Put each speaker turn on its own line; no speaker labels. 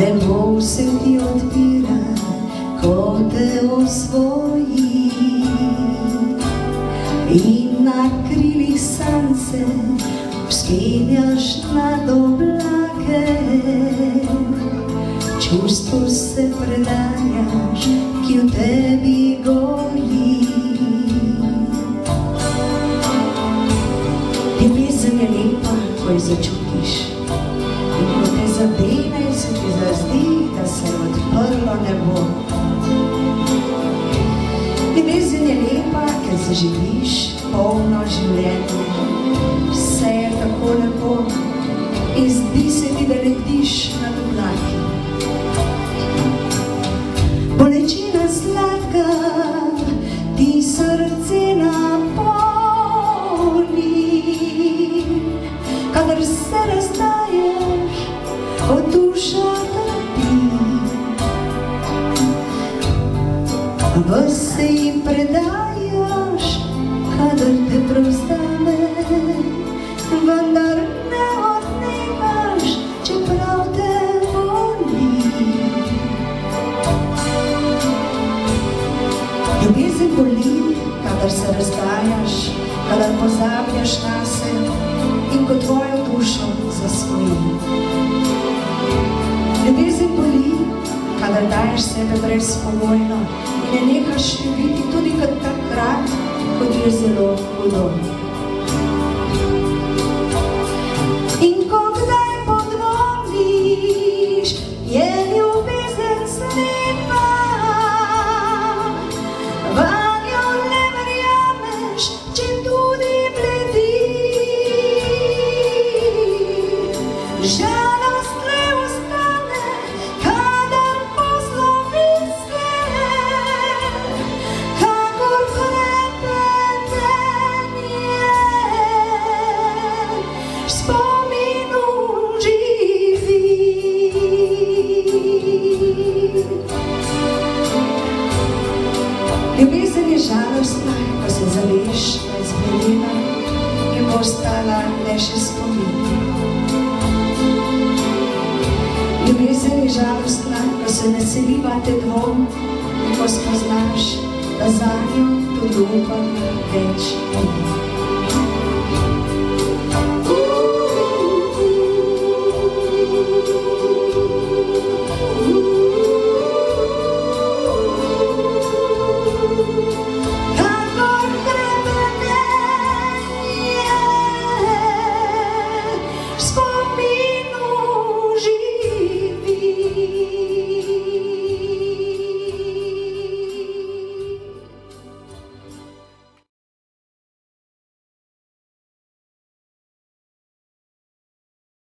Nebo se ti odpira, ko te osvoji in na krilih sance vzpenjaš nad oblake. Čustvu se predajaš, ki v tebi gori. Ljubezen je lepa, ko jo začutiš, in ko te zadene, se ti zazdi, da se je odprlo nebo. Ljubezen je lepa, ker zaživiš polno življenje. Vse je tako lepo in zdi se ti, da letiš nad oblaki. Bolečina sladka ti srce napolni, kadar se razdaješ, od duša trpi. Ves se jim predajaš, kadar te prevzame, vendar ne odnehaš, čeprav te voli. Ljubezen boli, kadar se razdajaš, kadar pozabljaš nase in ko tvojo dušo zasvoji. Ljubezen boli, kadar daješ sebe brezpogojno in ne nehaš ljubiti tudi kot takrat, ko ti je zelo hudo. In ko kdaj podvomiš, je ljubezen slepa, vanjo ne verjameš, če tudi bledi. Žalost le ostane, kadar poslovi se, kakor hlepetenje v spominu živi. Ljubezen je žalostna, ko se zaveš, da je zbledela in bo ostala le še spomin. Ljubezen je žalostna, ko se naselivate dvom in ko spoznaš, da zanjo tudi upam več ni.